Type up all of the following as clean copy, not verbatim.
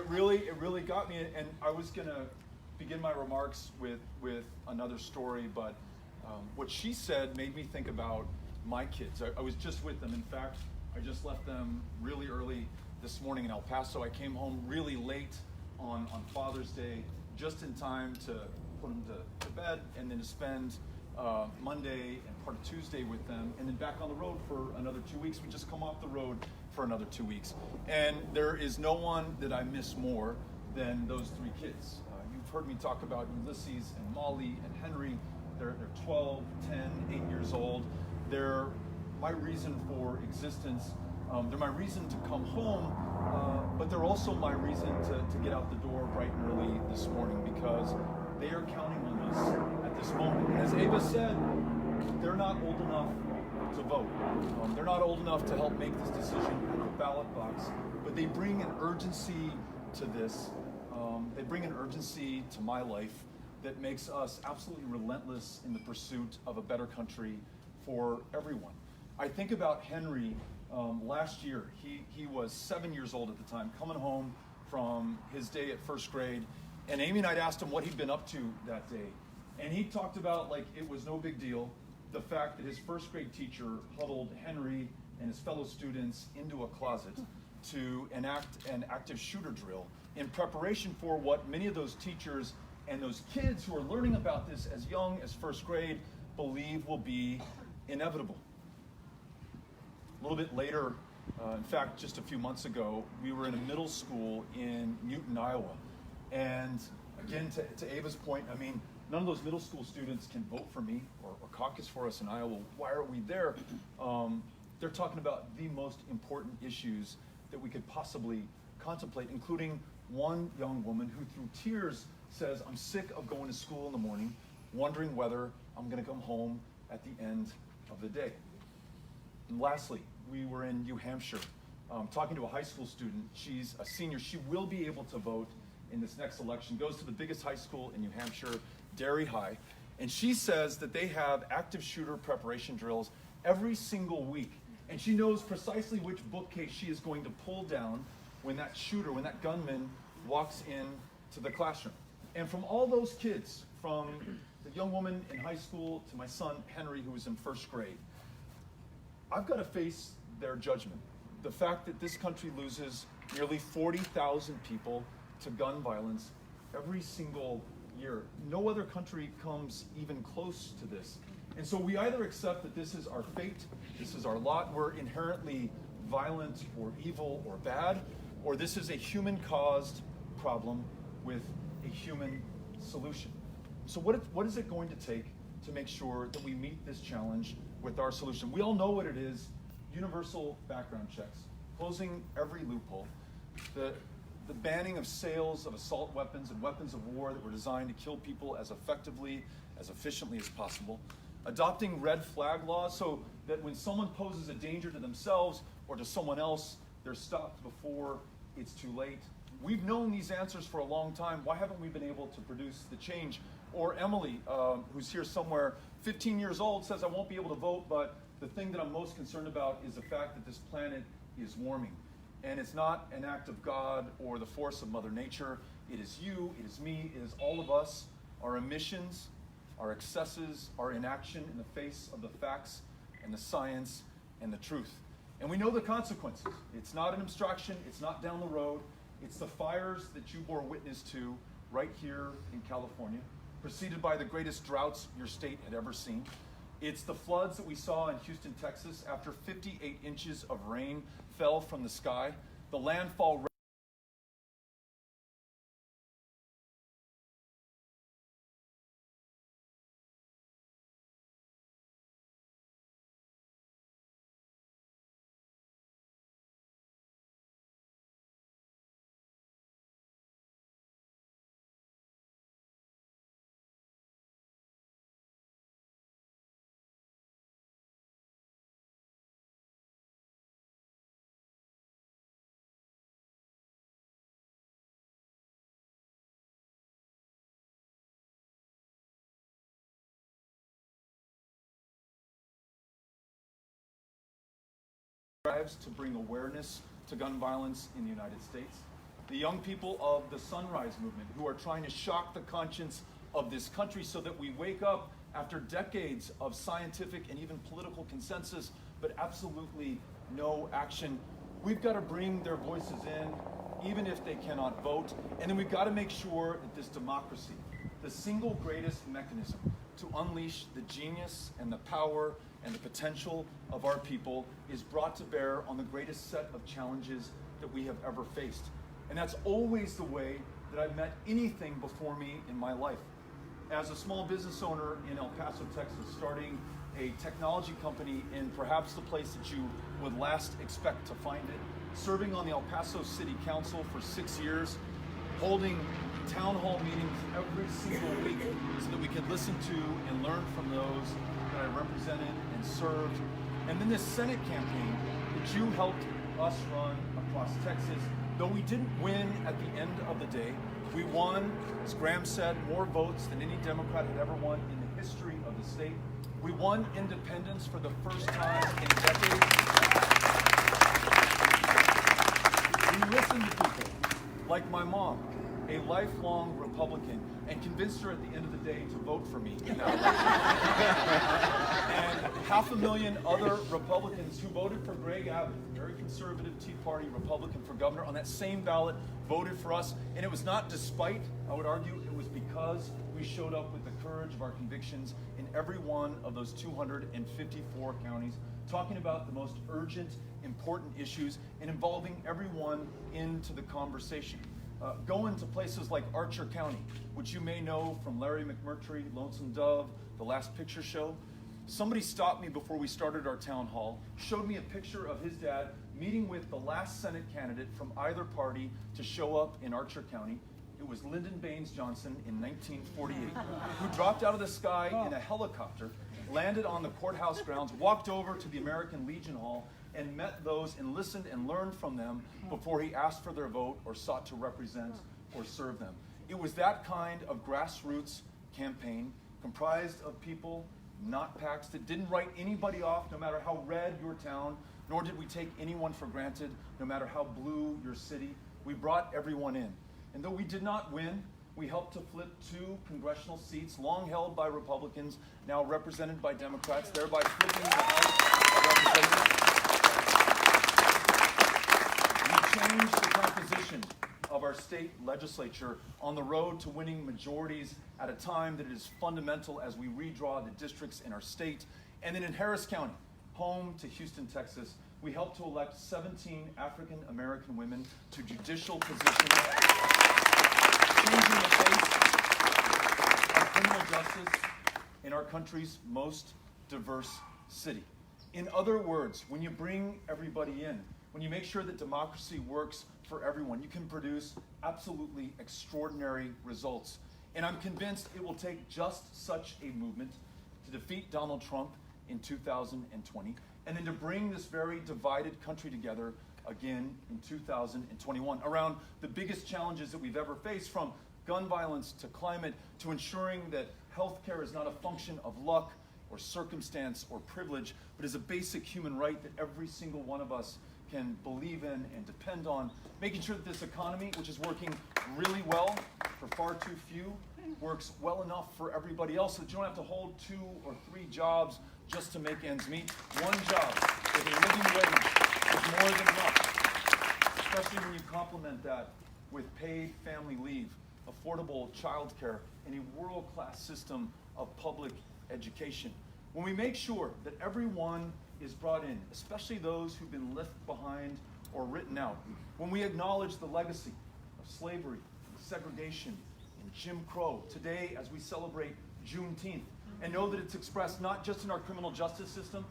it really got me, and I was gonna begin my remarks with another story, but what she said made me think about my kids. I was just with them. In fact, I just left them really early this morning in El Paso. I came home really late on Father's Day, just in time to put them to bed, and then to spend Monday and part of Tuesday with them, and then back on the road for another 2 weeks. We just come off the road for another 2 weeks. And there is no one that I miss more than those three kids. You've heard me talk about Ulysses and Molly and Henry. They're 12, 10, 8 years old. They're my reason for existence. They're my reason to come home, but they're also my reason to get out the door bright and early this morning, because they are counting on us at this moment. And as Ava said, they're not old enough to vote. They're not old enough to help make this decision at the ballot box, but they bring an urgency to this. They bring an urgency to my life that makes us absolutely relentless in the pursuit of a better country for everyone. I think about Henry. Last year, he was 7 years old at the time, coming home from his day at first grade, and Amy and I'd asked him what he'd been up to that day, and he talked about like it was no big deal, the fact that his first grade teacher huddled Henry and his fellow students into a closet to enact an active shooter drill in preparation for what many of those teachers and those kids who are learning about this as young as first grade believe will be inevitable. A little bit later, in fact, just a few months ago, we were in a middle school in Newton, Iowa. And again, to Ava's point, I mean, none of those middle school students can vote for me or caucus for us in Iowa. Why are we there? They're talking about the most important issues that we could possibly contemplate, including one young woman who through tears says, I'm sick of going to school in the morning, wondering whether I'm gonna come home at the end of the day. And lastly, we were in New Hampshire, talking to a high school student. She's a senior. She will be able to vote in this next election, goes to the biggest high school in New Hampshire, Derry High. And she says that they have active shooter preparation drills every single week. And she knows precisely which bookcase she is going to pull down when that shooter, when that gunman walks in to the classroom. And from all those kids, from the young woman in high school to my son, Henry, who was in first grade, I've got to face their judgment. The fact that this country loses nearly 40,000 people to gun violence every single year. No other country comes even close to this. And so we either accept that this is our fate, this is our lot, we're inherently violent or evil or bad, or this is a human-caused problem with a human solution. So what is it going to take to make sure that we meet this challenge with our solution? We all know what it is: universal background checks, closing every loophole, the banning of sales of assault weapons and weapons of war that were designed to kill people as effectively, as efficiently as possible, adopting red flag laws so that when someone poses a danger to themselves or to someone else, they're stopped before it's too late. We've known these answers for a long time. Why haven't we been able to produce the change? Or Emily, who's here somewhere, 15 years old, says, I won't be able to vote, but the thing that I'm most concerned about is the fact that this planet is warming. And it's not an act of God or the force of Mother Nature. It is you, it is me, it is all of us, our emissions, our excesses, our inaction in the face of the facts and the science and the truth. And we know the consequences. It's not an abstraction, it's not down the road. It's the fires that you bore witness to right here in California, preceded by the greatest droughts your state had ever seen. It's the floods that we saw in Houston, Texas, after 58 inches of rain fell from the sky. The landfall strives to bring awareness to gun violence in the United States. the young people of the Sunrise Movement who are trying to shock the conscience of this country so that we wake up after decades of scientific and even political consensus, but absolutely no action. We've got to bring their voices in, even if they cannot vote. And then we've got to make sure that this democracy, the single greatest mechanism to unleash the genius and the power and the potential of our people, is brought to bear on the greatest set of challenges that we have ever faced. And that's always the way that I've met anything before me in my life. As a small business owner in El Paso, Texas, starting a technology company in perhaps the place that you would last expect to find it, serving on the El Paso City Council for 6 years, holding town hall meetings every single week so that we could listen to and learn from those that I represented and served. And then this Senate campaign that you helped us run across Texas, though we didn't win at the end of the day, we won, as Graham said, more votes than any Democrat had ever won in the history of the state. We won independence for the first time in decades. We listened to people like my mom, a lifelong Republican, and convinced her at the end of the day to vote for me in that election. And 500,000 other Republicans who voted for Greg Abbott, very conservative Tea Party Republican for governor, on that same ballot voted for us. And it was not despite, I would argue, it was because we showed up with the courage of our convictions in every one of those 254 counties, talking about the most urgent, important issues and involving everyone into the conversation. Going to places like Archer County, which you may know from Larry McMurtry, Lonesome Dove, The Last Picture Show. Somebody stopped me before we started our town hall, showed me a picture of his dad meeting with the last Senate candidate from either party to show up in Archer County. It was Lyndon Baines Johnson in 1948, who dropped out of the sky in a helicopter, landed on the courthouse grounds, walked over to the American Legion Hall, and met those and listened and learned from them before he asked for their vote or sought to represent or serve them. It was that kind of grassroots campaign comprised of people, not PACs, that didn't write anybody off no matter how red your town, nor did we take anyone for granted no matter how blue your city. We brought everyone in. And though we did not win, we helped to flip 2 congressional seats long held by Republicans, now represented by Democrats, thereby flipping the House of Representatives. Change the composition of our state legislature on the road to winning majorities at a time that it is fundamental as we redraw the districts in our state. And then in Harris County, home to Houston, Texas, we helped to elect 17 African American women to judicial positions, changing the face of criminal justice in our country's most diverse city. In other words, when you bring everybody in, when you make sure that democracy works for everyone, you can produce absolutely extraordinary results. And I'm convinced it will take just such a movement to defeat Donald Trump in 2020, and then to bring this very divided country together again in 2021 around the biggest challenges that we've ever faced, from gun violence to climate, to ensuring that healthcare is not a function of luck or circumstance or privilege, but is a basic human right that every single one of us can believe in and depend on, making sure that this economy, which is working really well for far too few, works well enough for everybody else, so that you don't have to hold 2 or 3 jobs just to make ends meet. One job with a living wage is more than enough, especially when you complement that with paid family leave, affordable childcare, and a world-class system of public education. When we make sure that everyone is brought in, especially those who've been left behind or written out, when we acknowledge the legacy of slavery, segregation, and Jim Crow today as we celebrate Juneteenth, and know that it's expressed not just in our criminal justice system,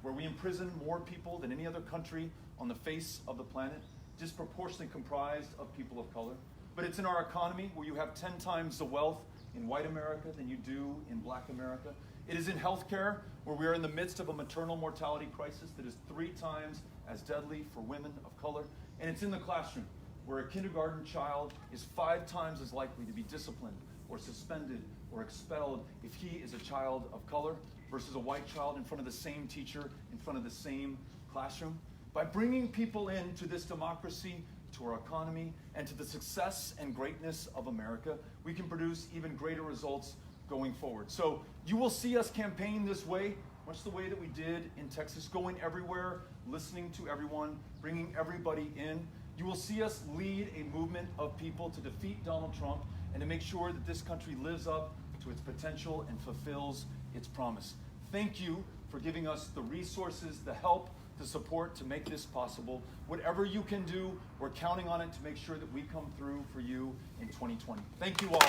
where we imprison more people than any other country on the face of the planet, disproportionately comprised of people of color, but it's in our economy, where you have 10 times the wealth in white America than you do in black America. It is in healthcare, where we are in the midst of a maternal mortality crisis that is 3 times as deadly for women of color. And it's in the classroom, where a kindergarten child is 5 times as likely to be disciplined or suspended or expelled if he is a child of color versus a white child in front of the same teacher, in front of the same classroom. By bringing people into this democracy to our economy, and to the success and greatness of America, we can produce even greater results going forward. So you will see us campaign this way, much the way that we did in Texas, going everywhere, listening to everyone, bringing everybody in. You will see us lead a movement of people to defeat Donald Trump and to make sure that this country lives up to its potential and fulfills its promise. Thank you for giving us the resources, the help, the support to make this possible. Whatever you can do, we're counting on it to make sure that we come through for you in 2020. Thank you all.